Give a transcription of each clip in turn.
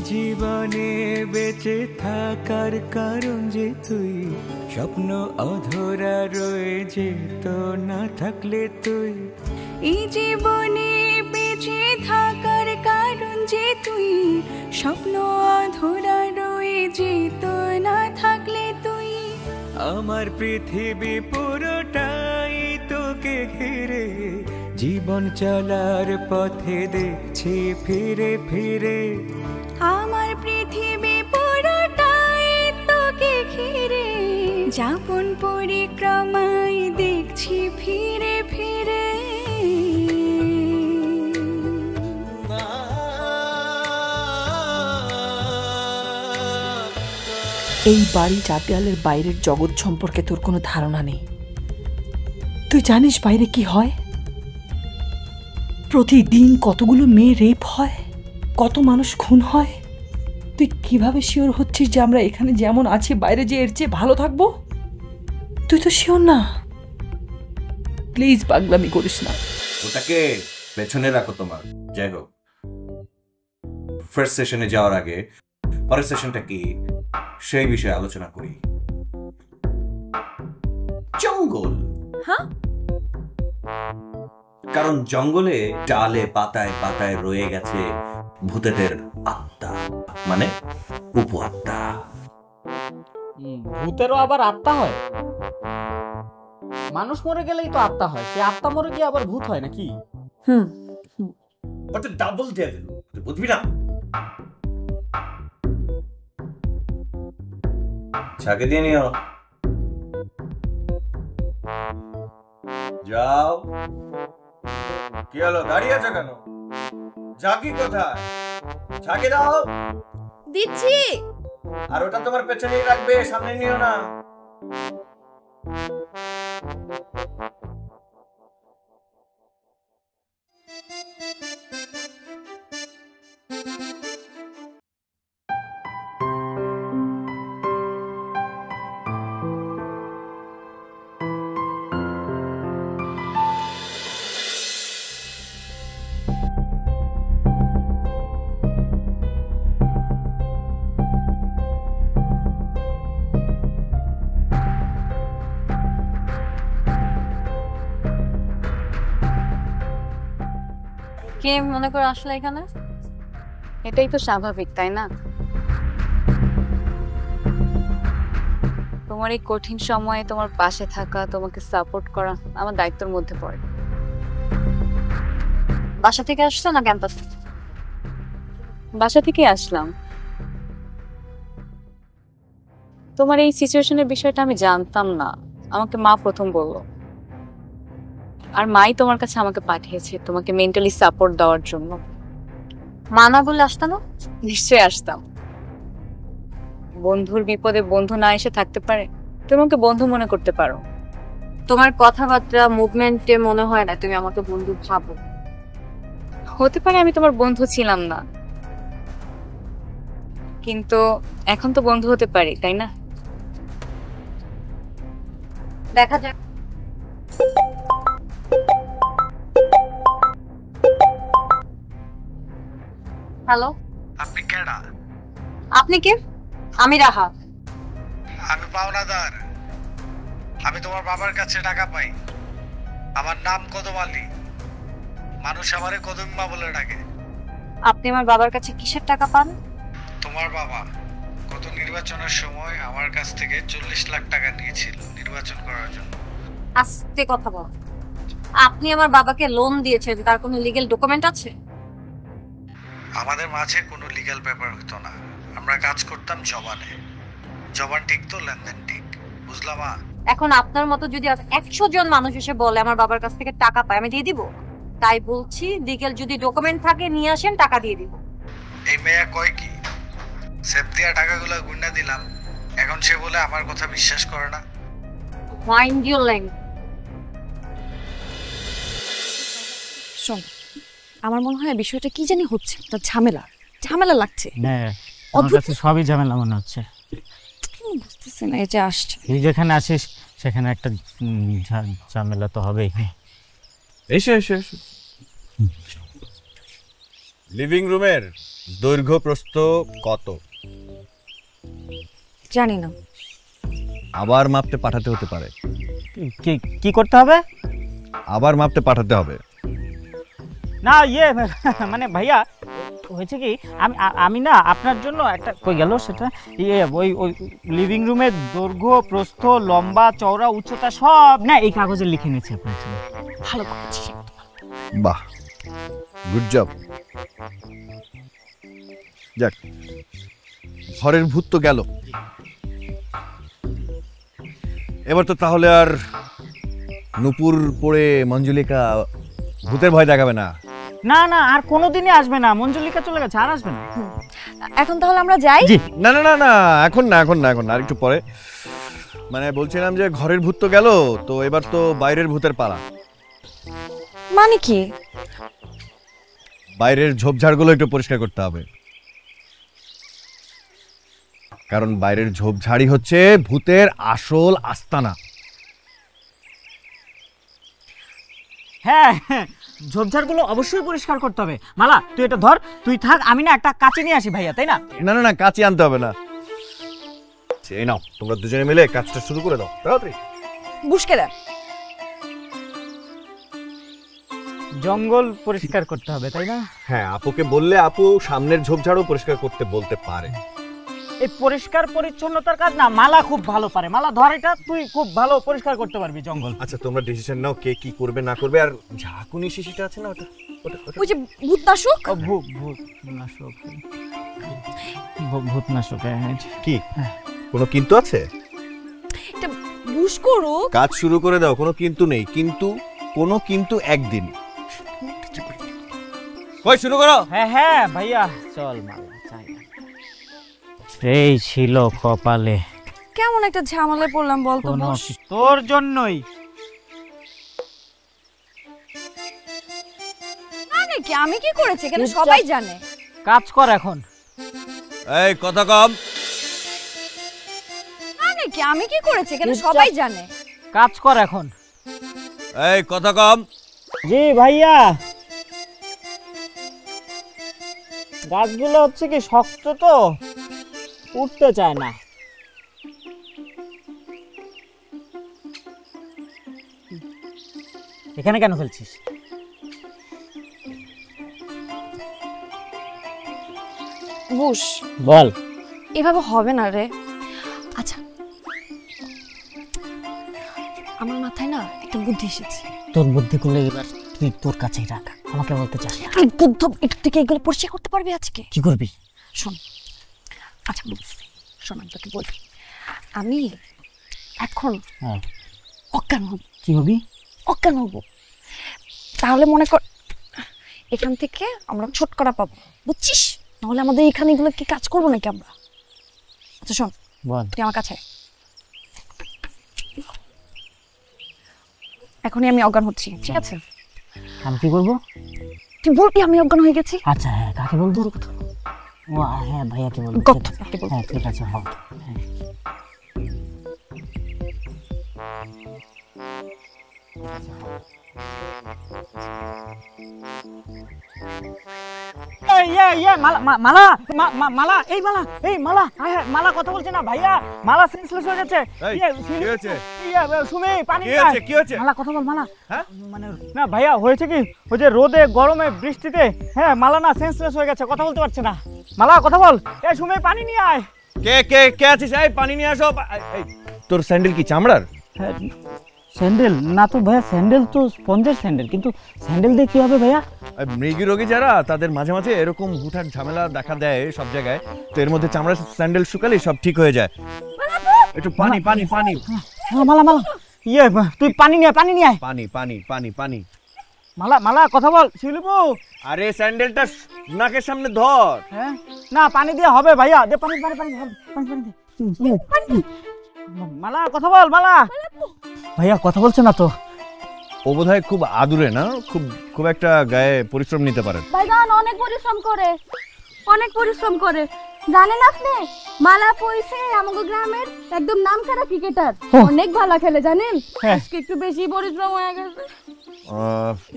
জীবনে বেঁচে থাকার কারণ যে তুই, স্বপ্ন অধরা রয়ে যেত না থাকলে তুই। এই জীবনে বেঁচে থাকার কারণ যে তুই, স্বপ্ন অধরা রয়ে যেত না থাকলে তুই। আমার পৃথিবী পুরোটাই তোকে ঘিরে, জীবন চলার পথে দেখছি ফিরে ফিরে। আমার পৃথিবী পুরোটাই তোকে ঘিরে, যাপন পরিক্রমায় দেখছি ফিরে ফিরে। এই বাড়ি চার দেয়ালের বাইরের জগৎ সম্পর্কে তোর কোনো ধারণা নেই। তুই জানিস বাইরে কি হয়? প্রতিদিন কতগুলো মেয়ে রেপ হয়, কত মানুষ খুন হয়। তুই কিভাবে শিওর হচ্ছিস যে আমরা এখানে যেমন আছি বাইরে যে এর চেয়ে ভালো থাকবো? তুই তো শিওর না। প্লিজ পাগলামি করিস না। ওটাকে পেছনে রাখো তোমার। যাই হোক, ফার্স্ট সেশনে যাওয়ার আগে পরের সেশনটা কি সেই বিষয়ে আলোচনা করি। জঙ্গল। হ্যাঁ, কারণ জঙ্গলে ডালে পাতায় পাতায় রয়ে গেছে ভূতেদের আত্মা, মানে উপআত্মা। ভূতেরও আবার আত্মা হয়? মানুষ মরে গেলেই তো আত্মা হয়, সে আত্মা মরে গিয়ে আবার ভূত হয় নাকি? ওটা ডাবল ডেভিল, তুই বুঝবি না? ছাকে দিয়ে নিও। যাও। কি হলো, দাঁড়িয়ে আছো কেন? ঝাঁকি কোথায়? ছাকে দাও। দিচ্ছি। আর ওটা তোমার পেছনেই রাখবে, সামনে নিও না। কে মনে করে আসলে এখানে? এটাই তো স্বাভাবিক, তাই না? তোমার এই কঠিন সময়ে তোমার পাশে থাকা, তোমাকে সাপোর্ট করা আমার দায়িত্বের মধ্যে পড়ে। বাসা থেকে আসছো না ক্যাম্পাস? বাসা থেকে আসলাম। তোমার এই সিচুয়েশনের বিষয়টা আমি জানতাম না, আমাকে মা প্রথম বললো। আর মাই তোমার কাছে আমাকে পাঠিয়েছে তোমাকে মেন্টালি সাপোর্ট দেওয়ার জন্য। মা না বললে আসতাম না? নিশ্চয়ই আসতাম। বন্ধুর বিপদে বন্ধু না এসে থাকতে পারে? তোমাকে বন্ধু মনে করতে পারো। তোমার কথাবার্তা, মুভমেন্টে মনে হয় না তুমি আমাকে বন্ধু ভাবো। হতে পারে আমি তোমার বন্ধু ছিলাম না, কিন্তু এখন তো বন্ধু হতে পারি, তাই না? দেখা যাক। হ্যালো, আপনি কেডা? আপনি কে? আমি রাহা। আমি পাওনাদার। আমি তোমার বাবার কাছে টাকা পাই। আমার নাম কদম আলী। মানুষ আমারে কদম্মা বলে ডাকে। আপনি আমার বাবার কাছে কিসের টাকা পান? তোমার বাবা গত নির্বাচনের সময় আমার কাছ থেকে 40 লাখ টাকা নিয়েছিল নির্বাচন করার জন্য। আস্তে কথা বল। আপনি আমার বাবাকে লোন দিয়েছেন, তার কোনো লিগ্যাল ডকুমেন্ট আছে? আমাদের মাঝে কোনো লিগ্যাল পেপার হতো না। আমরা কাজ করতাম জবানে। জবান ঠিক তো লেনদেন ঠিক, বুঝলাম? এখন আপনার মতো যদি 100 জন মানুষ এসে বলে আমার বাবার কাছ থেকে টাকা পায়, আমি দিয়ে দিব? তাই বলছি, লিগ্যাল যদি ডকুমেন্ট থাকে নিয়ে আসেন, টাকা দিয়ে দিব। এই মেয়া কয় কি সেফ দিয়া টাকাগুলো গুন্ডা দিলাম, এখন সে বলে আমার কথা বিশ্বাস করে না। Mind your language. শোন, আমার মনে হয় বিষয়টা কি জানি হচ্ছে, তার ঝামেলা লাগছে। হ্যাঁ, আমার কাছে সবই ঝামেলা মনে হচ্ছে। বুঝতেছি না, এই যে আসছে, তুই যেখানে আসিস সেখানে একটা ঝামেলা তো হবেই। এসো এসো এসো। লিভিং রুমের দৈর্ঘ্য প্রস্থ কত? জানি না। আবার মাপতে পাঠাতে হতে পারে। কি করতে হবে? আবার মাপতে পাঠাতে হবে। না মানে ভাইয়া হয়েছে কি, আমি না আপনার জন্য একটা কই গেল সেটা ওই লিভিং রুমের দৈর্ঘ্য প্রস্থ লম্বা চওড়া উচ্চতা সব না এই কাগজে লিখে নিয়েছি আপনার জন্য। ভালো করেছিস। বাহ, গুড জব। যাক, ঘরের ভূত তো গেল, এবার তো তাহলে আর নুপুর পড়ে মঞ্জুলিকা ভূতের ভয় দেখাবে না। না না, আর কোনোদিনই আসবে না। মঞ্জুলিকা চলে গেছে, আর আসবে না। এখন তাহলে আমরা যাই? না না না না, এখন না, এখন না, এখন না, আর একটু পরে। মানে বলছিলাম যে ঘরের ভূত তো গেল, তো এবার তো বাইরের ভূতের পালা। মানে কি? বাইরের ঝোপঝাড়গুলো একটু পরিষ্কার করতে হবে, কারণ বাইরের ঝোপঝাড়ই হচ্ছে ভূতের আসল আস্তানা। হ্যাঁ, ঝোপঝাড়গুলো অবশ্যই পরিষ্কার করতে হবে। মালা, তুই এটা ধর, তুই থাক, আমি না একটা কাঁচি নিয়ে আসি ভাইয়া, তাই না? না না না, কাঁচি আনতে হবে না। এই নাও, তোমরা দুজনে মিলে কাজটা শুরু করে দাও তাড়াতাড়ি। বুঝকে দেন। জঙ্গল পরিষ্কার করতে হবে, তাই না? হ্যাঁ, আপুকে বললে আপু সামনের ঝোপঝাড়ও পরিষ্কার করতে বলতে পারে। এই পরিষ্কার পরিচ্ছন্নতার কাজ না মালা খুব ভালো পারে। মালা ধর এটা, তুই খুব ভালো পরিষ্কার করতে পারবি জঙ্গল। আচ্ছা, তোমরা ডিসিশন নাও কে কি করবে না করবে। আর ঝাঁকুনি শিশিটা আছে না, ওটা ওই যে ভূতনাশক। ভূতনাশক, ভূতনাশক। হ্যাঁ, কি কোনো কিন্তু আছে? এটা বুঝ করো। কাজ শুরু করে দাও, কোনো কিন্তু নেই। কিন্তু কোনো কিন্তু একদিন। ওই শুরু করো। হ্যাঁ হ্যাঁ ভাইয়া, চল মালা চাই। এই ছিল কপালে। কেমন একটা ঝামেলায় পড়লাম বলতো? তোর জন্যই। মানে কি, আমি কি করেছি কেন সবাই জানে? কাজ কর এখন। এই কথা কম। মানে কি, আমি কি করেছি কেন সবাই জানে? কাজ কর এখন। এই কথা কম। জি ভাইয়া। গাছগুলো হচ্ছে কি শক্ত, তো উঠতে চায় না। এখানে কেন ফেলছিস? বুঝ বল। এভাবে হবে না রে। আচ্ছা, আমার মাথায় না একটা বুদ্ধি এসেছে। তোর বুদ্ধি করলে এবার তুই তোর কাছেই রাখ, আমাকে বলতে চাস না। বুদ্ধ একটু থেকে এগুলো পরিষ্কার করতে পারবি আজকে? কি করবি? শোন, আচ্ছা বুঝছি, শোন আমি তোকে বলি। আমি এখন অজ্ঞান হব। কি হবি? অজ্ঞান হব। তাহলে মনে কর এখান থেকে আমরা ছুটকারা পাবো, বুঝছিস? নাহলে আমাদের এখানে এগুলো কি কাজ করবো নাকি আমরা? আচ্ছা শোন, বল। তুই আমার কাছে এখনই আমি অজ্ঞান হচ্ছি, ঠিক আছে? আমি কি করবো? তুই বলবি আমি অজ্ঞান হয়ে গেছি। আচ্ছা হ্যাঁ, কাকে বলবো? ও হ্যাঁ, ভাইয়াকে বলবো। হ্যাঁ ঠিক আছে। মালা কথা বলছে না ভাইয়া, মালা সেন্সলেস হয়ে গেছে। সুমি পানি মালা কথা বল। মালা মানে না ভাইয়া, হয়েছে কি ওই যে রোদে গরমে বৃষ্টিতে, হ্যাঁ মালা না সেন্সলেস হয়ে গেছে, কথা বলতে পারছে না। মালা কথা বল। এই সুমি পানি নিয়ে আয়। কে কে কে আছিস? এই পানি নিয়ে আসো। তোর স্যান্ডেল কি চামড়ার? স্যান্ডেল না তো ভাইয়া, স্যান্ডেল তো স্পঞ্জের স্যান্ডেল, কিন্তু স্যান্ডেল দিয়ে কি হবে ভাইয়া? মৃগী রোগী যারা, তাদের মাঝে মাঝে এরকম হুটহাট ঝামেলা দেখা দেয় সব জায়গায়, তো এর মধ্যে চামড়ার স্যান্ডেল শুকালেই সব ঠিক হয়ে যায়। একটু পানি পানি পানি। মালা মালা তুই পানি নিয়ে পানি নিয়ে আয়। পানি পানি পানি পানি। মালা মালা কথা বল। শিলিপু, আরে স্যান্ডেলটা নাকের সামনে ধর। হ্যাঁ না, পানি দিয়ে হবে ভাইয়া। দে পানি পানি পানি পানি পানি। মালা কথা বল। মালা ভাইয়া কথা বলছে না তো। ও বোধহয় খুব আদুরে না, খুব একটা গায়ে পরিশ্রম নিতে পারে। ভাইজান অনেক পরিশ্রম করে, অনেক পরিশ্রম করে। জানেন আপনি, মালা পয়সে আমাদের গ্রামের একদম নামকরা ক্রিকেটার, অনেক ভালো খেলে জানেন। আজকে একটু বেশি পরিশ্রম হয়ে গেছে।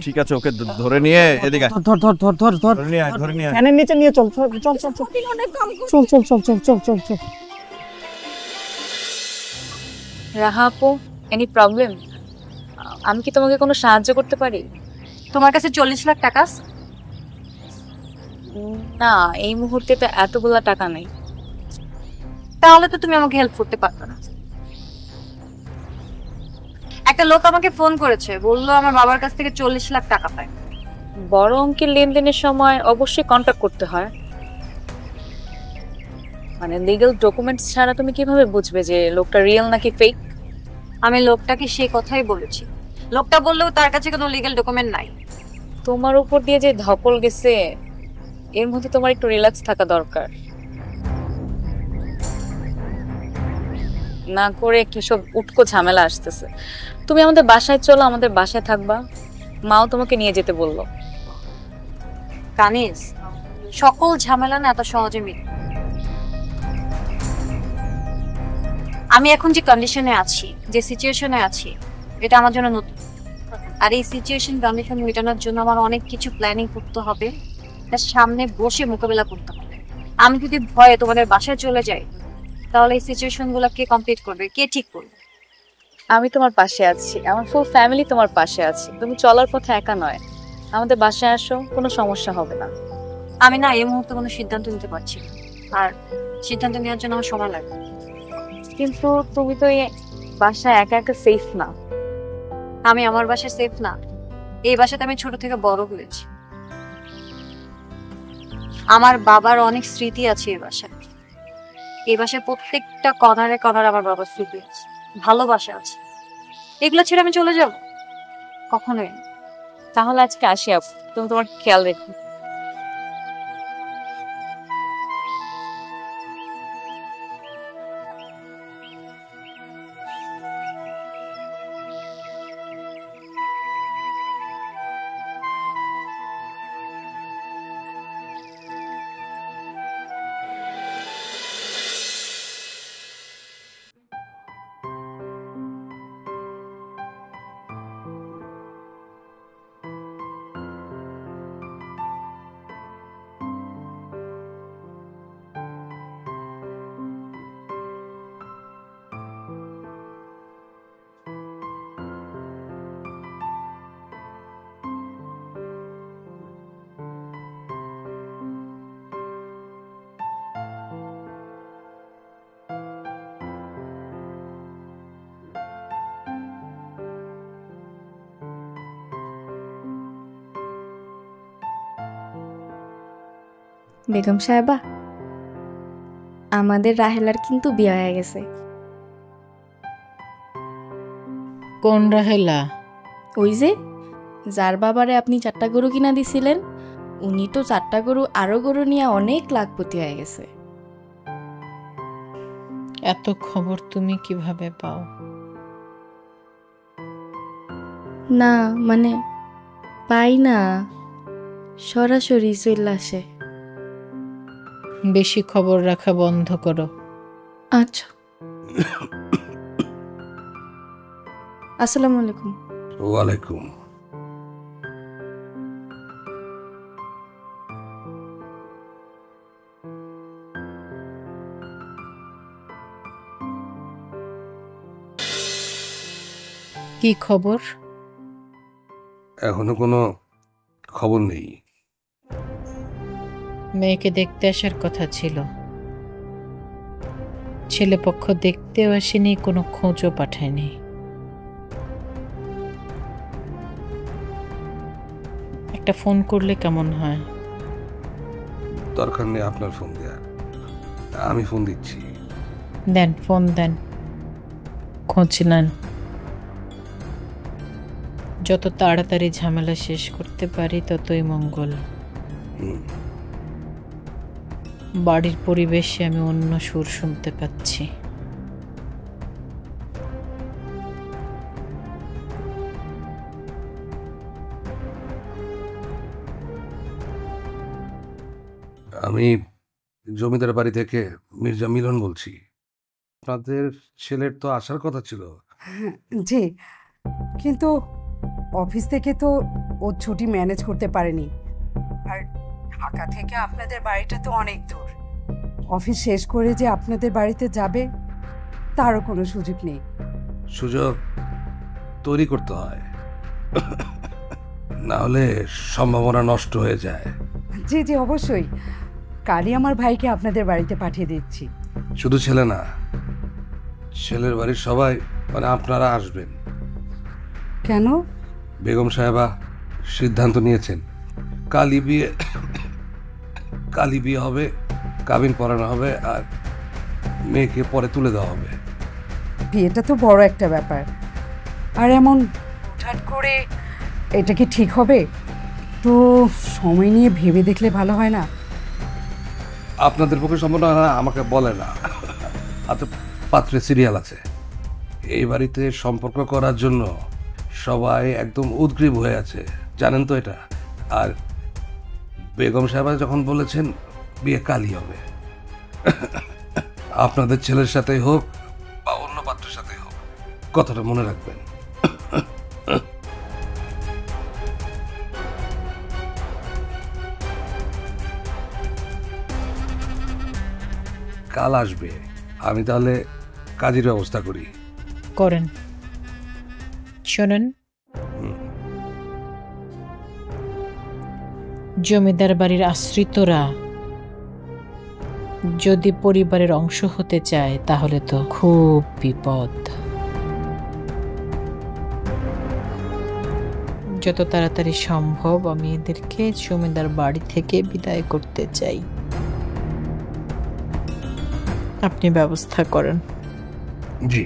ঠিক আছে, ওকে ধরে নিয়ে এদিকে ধর ধর ধর ধর ধর ধরে নিয়ে আয়, ধরে নিয়ে আয়। ফ্যানের নিচে নিয়ে চল চল চল চল চল চল চল চল চল চল চল চল। রাহা আপু, এনি প্রবলেম? আমি কি তোমাকে কোনো সাহায্য করতে পারি? তোমার কাছে 40 লাখ টাকা আছে? না, এই মুহূর্তে তো এতগুলা টাকা নেই। তাহলে তো তুমি আমাকে হেল্প করতে পারবে না। একটা লোক আমাকে ফোন করেছে, বললো আমার বাবার কাছ থেকে 40 লাখ টাকা পায়। বড় অঙ্কের লেনদেনের সময় অবশ্যই কন্ট্যাক্ট করতে হয়। মানে লিগ্যাল ডকুমেন্টস ছাড়া তুমি কিভাবে বুঝবে যে লোকটা রিয়েল নাকি ফেক? আমি লোকটাকে সেই কথাই বলেছি। লোকটা বললেও তার কাছে কোনো লিগ্যাল ডকুমেন্ট নাই। তোমার উপর দিয়ে যে ধকল গেছে, এর মধ্যে তোমার একটু রিল্যাক্স থাকা দরকার। না করে কি সব উটকো ঝামেলা আসতেছে। তুমি আমাদের বাসায় চলো, আমাদের বাসায় থাকবা। মাও তোমাকে নিয়ে যেতে বললো। কানিস, সকল ঝামেলা না এত সহজে মিটে। আমি এখন যে কন্ডিশনে আছি, যে সিচুয়েশনে আছি, এটা আমার জন্য নতুন। আর এই সিচুয়েশন কন্ডিশন মেটানোর জন্য আমার অনেক কিছু প্ল্যানিং করতে হবে, তার সামনে বসে মোকাবেলা করতে হবে। আমি যদি ভয়ে তোমাদের বাসায় চলে যাই, তাহলে এই সিচুয়েশন গুলো কে কমপ্লিট করবে, কে ঠিক করবে? আমি তোমার পাশে আছি, আমার ফুল ফ্যামিলি তোমার পাশে আছে। তুমি চলার পথে একা নয়, আমাদের বাসায় আসো, কোনো সমস্যা হবে না। আমি না এই মুহূর্তে কোনো সিদ্ধান্ত নিতে পারছি না, আর সিদ্ধান্ত নেওয়ার জন্য আমার সময় লাগবে। কিন্তু তুমি তো এই বাসায় একা একা সেফ না। আমি আমার বাসায় সেফ না। এই বাসাতে আমি ছোট থেকে বড় হয়েছি। আমার বাবার অনেক স্মৃতি আছে এই বাসায়। এই বাসায় প্রত্যেকটা কর্নারে কর্নারে আমার বাবার স্মৃতি আছে, ভালোবাসা আছে। এগুলো ছেড়ে আমি চলে যাব? কখনোই না। তাহলে আজকে আসি আপু, তুমি তোমার খেয়াল রেখো। বেগম সাহেবা, আমাদের রাহেলার কিন্তু বিয়ে হয়ে গেছে। কোন রাহেলা? ওই যে যার বাবারে আপনি 4টা গরু কিনা দিছিলেন, উনি তো 4টা গরু আরো গরু নিয়ে অনেক লাখপতি হয়ে গেছে। এত খবর তুমি কিভাবে পাও? না মানে পাই না, সরাসরি চলে আসে। বেশি খবর রাখা বন্ধ করো। আচ্ছা, আসসালামু আলাইকুম। ওয়ালাইকুম। কি খবর? এখনো কোনো খবর নেই। মেয়েকে দেখতে আসার কথা ছিল, ছেলেপক্ষ দেখতেও আসেনি, কোনো খোঁজও পাঠায়নি। একটা ফোন করলে কেমন হয়? দরকার নেই আপনার ফোন দেওয়ার, আমি ফোন দিচ্ছি। দেন, ফোন দেন, খোঁজ নেন। যত তাড়াতাড়ি ঝামেলা শেষ করতে পারি ততই মঙ্গল। বাড়ির পরিবেশে আমি অন্য সুর শুনতে পাচ্ছি। আমি জমিদার বাড়ি থেকে মির্জা মিলন বলছি। আপনাদের ছেলের তো আসার কথা ছিল। জি, কিন্তু অফিস থেকে তো ও ছুটি ম্যানেজ করতে পারেনি, আর ঢাকা থেকে আপনাদের বাড়িটা তো অনেক দূর। অফিস শেষ করে যে আপনাদের বাড়িতে যাবে তারও কোনো সুযোগ নেই। সুযোগ তৈরি করতে হয়, না হলে সম্ভাবনা নষ্ট হয়ে যায়। জি জি অবশ্যই, কালই আমার ভাইকে আপনাদের বাড়িতে পাঠিয়ে দিচ্ছি। শুধু ছেলে না, ছেলের বাড়ির সবাই, মানে আপনারা আসবেন। কেন? বেগম সাহেবা সিদ্ধান্ত নিয়েছেন কালই বিয়ে হবে, কাবিন পড়ানো হবে, আর মেয়েকে পরে তুলে দেওয়া হবে। বিয়েটা তো বড় একটা ব্যাপার, আর এমন হুটহাট করে এটা কি ঠিক হবে? তো সময় নিয়ে ভেবে দেখলে ভালো হয় না? আপনাদের পক্ষে সম্ভব না, আমাকে বলে না। আর তো পাত্রে সিরিয়াল আছে। এই বাড়িতে সম্পর্ক করার জন্য সবাই একদম উদ্গ্রীব হয়ে আছে, জানেন তো এটা। আর বেগম সাহেবা যখন বলেছেন বিয়ে কালই হবে, আপনাদের ছেলের সাথেই হোক বা অন্য পাত্রের সাথেই হোক, কথাটা মনে রাখবেন। কাল আসবে, আমি তাহলে কাজের ব্যবস্থা করি। করেন। শোনেন, জমিদার বাড়ির আশ্রিতরা যদি পরিবারের অংশ হতে চায় তাহলে তো খুব বিপদ। যত তাড়াতাড়ি সম্ভব আমি এদেরকে জমিদার বাড়ি থেকে বিদায় করতে চাই। আপনি ব্যবস্থা করেন। জি।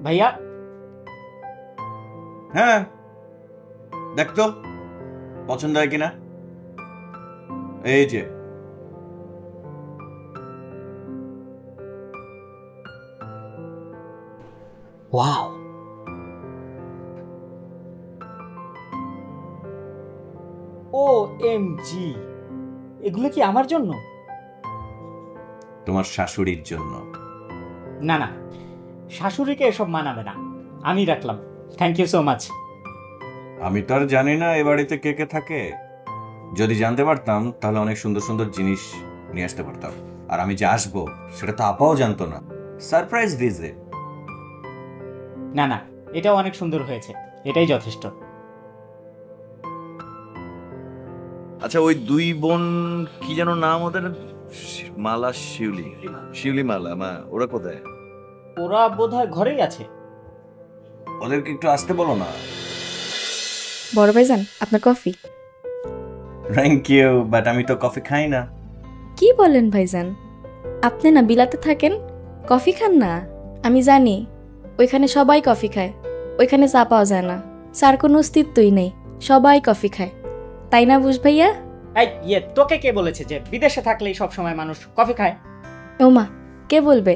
ভাইয়া। হ্যাঁ, দেখ তো পছন্দ হয় কিনা। এই যে ওয়াও, OMG, এগুলো কি আমার জন্য? তোমার শাশুড়ির জন্য। না না, শাশুড়িকে এসব মানাবে না, আমি রাখলাম। Thank you so much. আমি তো আর জানি না এ বাড়িতে কে কে থাকে। যদি জানতে পারতাম তাহলে অনেক সুন্দর সুন্দর জিনিস নিয়ে আসতে পারতাম। আর আমি যে আসবো সেটা তো আপাও জানতো না। Surprise visit. না না, এটাও অনেক সুন্দর হয়েছে, এটাই যথেষ্ট। আচ্ছা, ওই দুই বোন কি যেন নাম ওদের? মালা, শিউলি। শিউলি মালা, ওরা কোথায়? ওরা বোধহয় ঘরেই আছে। ওদেরকে একটু আসতে বলো না। বড় ভাইজান, আপনার কফি। থ্যাংক ইউ, বাট আমি তো কফি খাই না। কি বলেন ভাইজান, আপনি না বিলাতে থাকেন, কফি খান না? আমি জানি ওইখানে সবাই কফি খায়, ওইখানে চা পাওয়া যায় না, চার কোনো অস্তিত্বই নেই, সবাই কফি খায়, তাই না বুঝ ভাইয়া? এই তোকে কে বলেছে যে বিদেশে থাকলেই সব সময় মানুষ কফি খায়? ওমা, কে বলবে?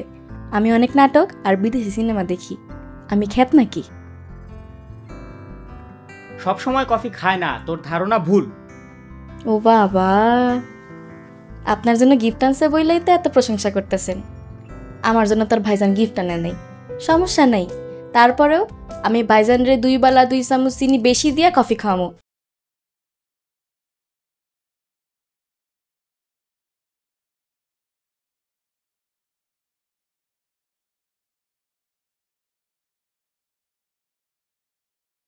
আমি অনেক নাটক আর বিদেশি সিনেমা দেখি, আমি খ্যাত নাকি? সব সময় কফি খায় না, তোর ধারণা ভুল। ও বাবা, আপনার জন্য গিফট আনছে বইলেই তো এত প্রশংসা করতেছেন। আমার জন্য তোর ভাইজান গিফট আনে নাই, সমস্যা নাই, তারপরেও আমি ভাইজান রে 2 বেলা 2 চামচ চিনি বেশি দিয়া কফি খাওয়ামো।